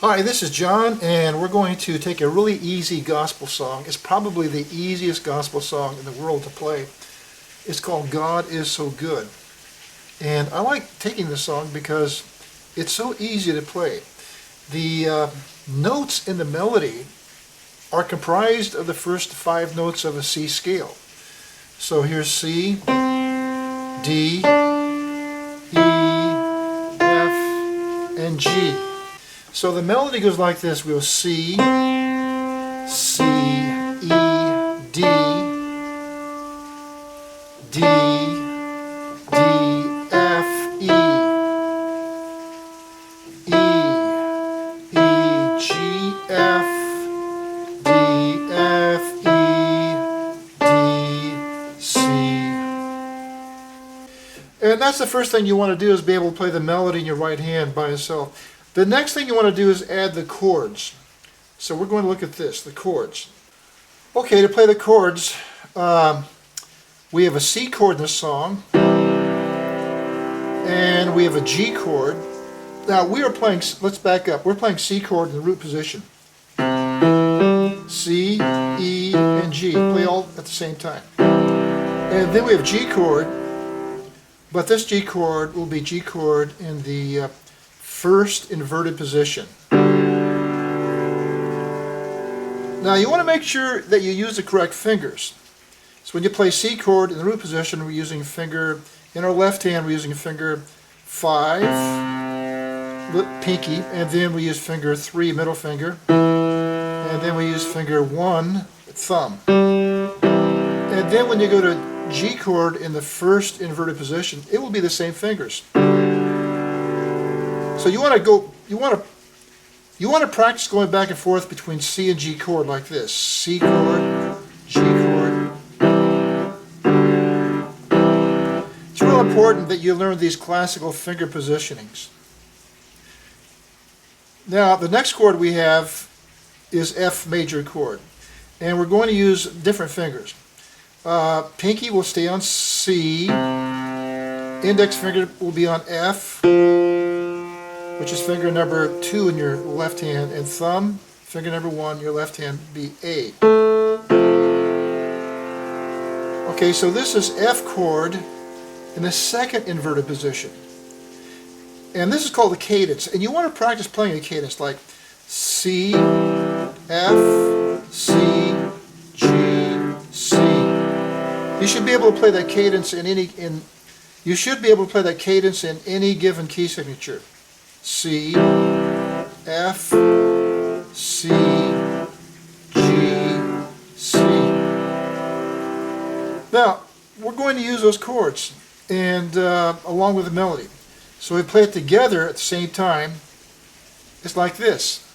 Hi, this is John, and we're going to take a really easy gospel song. It's probably the easiest gospel song in the world to play. It's called God Is So Good. And I like taking this song because it's so easy to play. The notes in the melody are comprised of the first 5 notes of a C scale. So here's C, D, E, F, and G. So the melody goes like this. We go C, C, E, D, D, D, F, E, E, E, G, F, D, F, E, D, C. And that's the first thing you want to do, is be able to play the melody in your right hand by itself. The next thing you want to do is add the chords. So we're going to look at this, the chords. Okay, to play the chords, we have a C chord in this song, and we have a G chord. Now we are playing, let's back up, we're playing C chord in the root position. C, E, and G, play all at the same time. And then we have G chord, but this G chord will be G chord in the first inverted position. Now you want to make sure that you use the correct fingers. So when you play C chord in the root position, we're using finger, in our left hand we're using finger 5, pinky, and then we use finger 3, middle finger, and then we use finger 1, thumb. And then when you go to G chord in the first inverted position, it will be the same fingers. So you want to practice going back and forth between C and G chord like this. C chord, G chord. It's real important that you learn these classical finger positionings. Now the next chord we have is F major chord, and we're going to use different fingers. Pinky will stay on C, index finger will be on F, which is finger number 2 in your left hand, and thumb, finger number 1, your left hand, be A. Okay, so this is F chord in the second inverted position. And this is called a cadence. And you want to practice playing a cadence like C, F, C, G, C. You should be able to play that cadence in any given key signature. C, F, C, G, C. Now, we're going to use those chords and along with the melody. So we play it together at the same time. It's like this.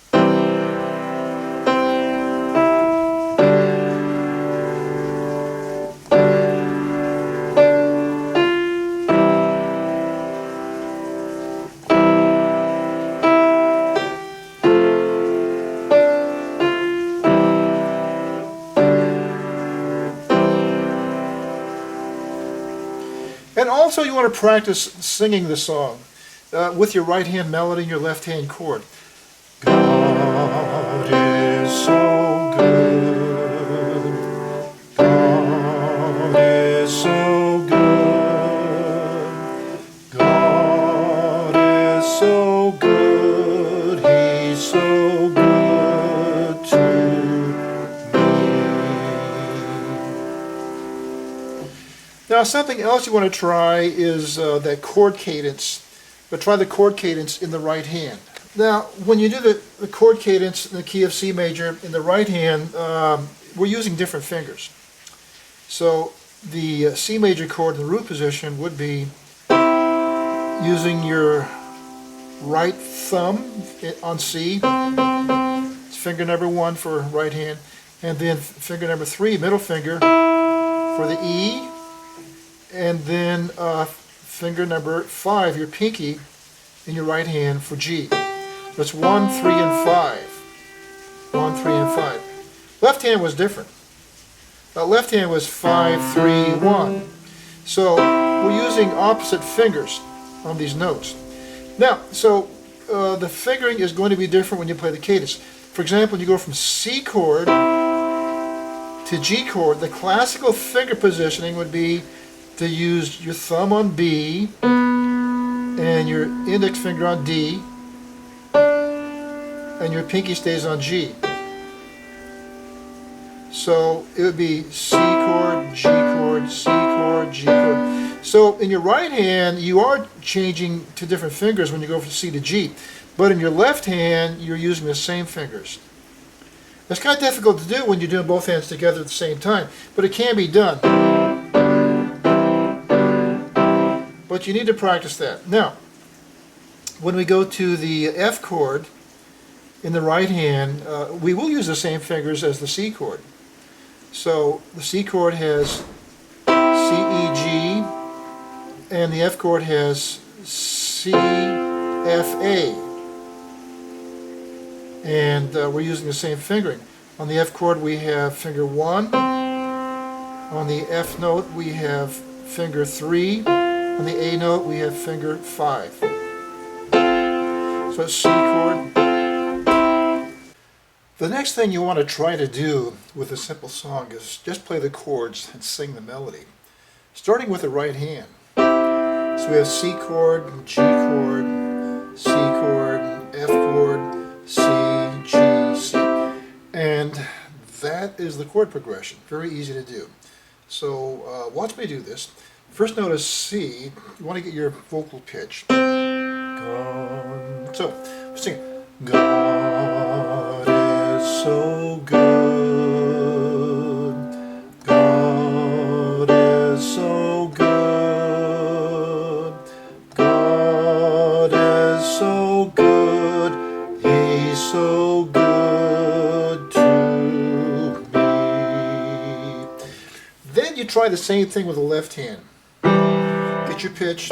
And also you want to practice singing the song with your right hand melody and your left hand chord. God is so good. God is so good. God is so good. He's so good to me. Now something else you want to try is that chord cadence, but try the chord cadence in the right hand. Now when you do the chord cadence in the key of C major in the right hand, we're using different fingers. So the C major chord in the root position would be using your right thumb on C, it's finger number 1 for right hand, and then finger number 3, middle finger, for the E, and then finger number 5, your pinky, in your right hand for G. That's 1, 3, and 5. 1, 3, and 5. Left hand was different. Left hand was 5, 3, 1. So we're using opposite fingers on these notes. Now, so the fingering is going to be different when you play the cadence. For example, when you go from C chord to G chord, the classical finger positioning would be to use your thumb on B and your index finger on D, and your pinky stays on G. So it would be C chord, G chord, C chord, G chord. So in your right hand, you are changing to different fingers when you go from C to G. But in your left hand, you're using the same fingers. It's kind of difficult to do when you're doing both hands together at the same time, but it can be done. But you need to practice that. Now, when we go to the F chord in the right hand, we will use the same fingers as the C chord. So the C chord has C, E, G, and the F chord has C, F, A. And we're using the same fingering. On the F chord we have finger 1. On the F note we have finger 3. On the A note we have finger 5. So it's C chord. The next thing you want to try to do with a simple song is just play the chords and sing the melody, starting with the right hand. So we have C chord, G chord, C chord, F chord, C, G, C. And that is the chord progression. Very easy to do. So watch me do this. First note is C. You want to get your vocal pitch. So sing. God is so good. God is so good. God is so good. He's so good to me. Then you try the same thing with the left hand. Get your pitch.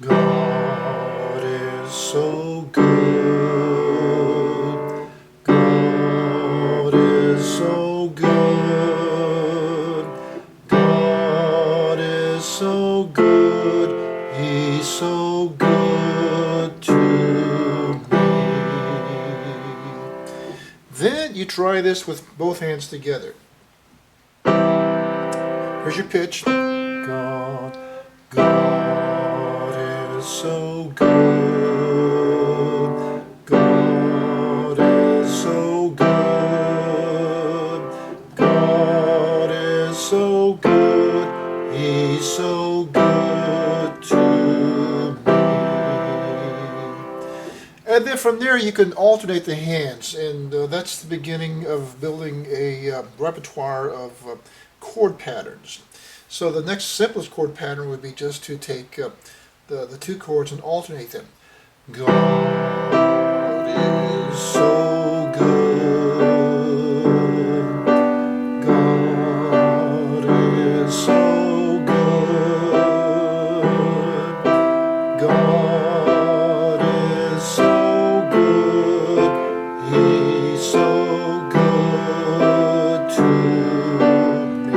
God is so good. God is so good. God is so good. He's so good to me. Then you try this with both hands together. Here's your pitch. God is so good. God is so good. God is so good. He's so good to me. And then from there you can alternate the hands, and that's the beginning of building a repertoire of chord patterns. So the next simplest chord pattern would be just to take the two chords and alternate them. God is so good. God is so good. God is so good. He's so good to me.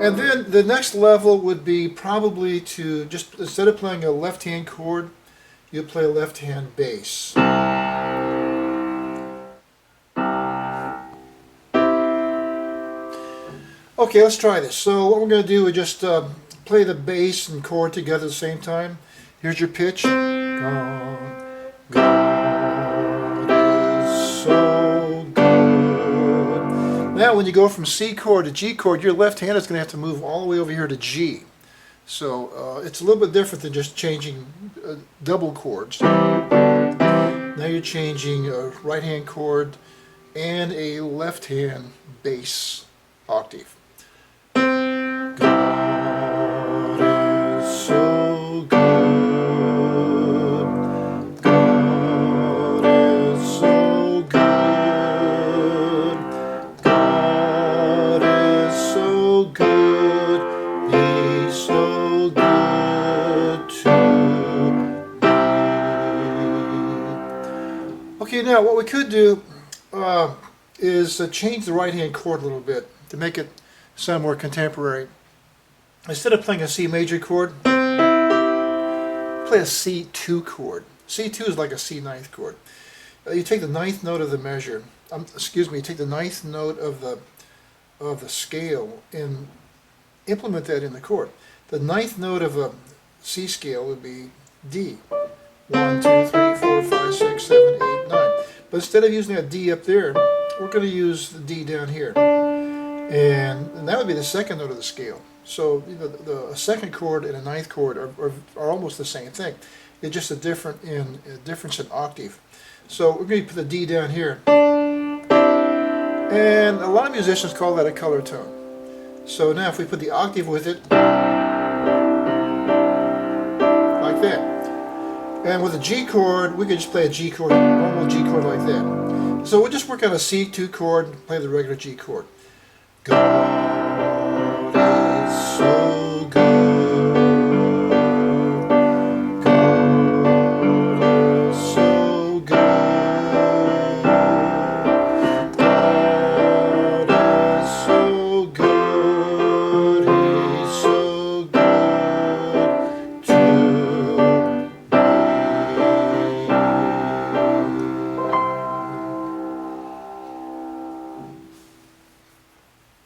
And then the next level would be probably to just, instead of playing a left hand chord, you play a left hand bass. Okay, let's try this. So what we're going to do is just play the bass and chord together at the same time. Here's your pitch. God is so good. Now when you go from C chord to G chord, your left hand is going to have to move all the way over here to G. So it's a little bit different than just changing double chords. Now you're changing a right hand chord and a left hand bass octave. God is so good. God is so good. God is so good. He's so good to me. Okay, now what we could do is change the right hand chord a little bit to make it sound more contemporary. Instead of playing a C major chord, play a C2 chord. C2 is like a C ninth chord. You take the ninth note of the measure, you take the ninth note of the scale and implement that in the chord. The ninth note of a C scale would be D. 1, 2, 3, 4, 5, 6, 7, 8, 9. But instead of using that D up there, we're going to use the D down here. And that would be the second note of the scale. So the second chord and a ninth chord are almost the same thing. It's just a difference in octave. So we're going to put the D down here. And a lot of musicians call that a color tone. So now if we put the octave with it, like that. And with a G chord, we could just play a G chord, a normal G chord like that. So we'll just work on a C2 chord and play the regular G chord. Go.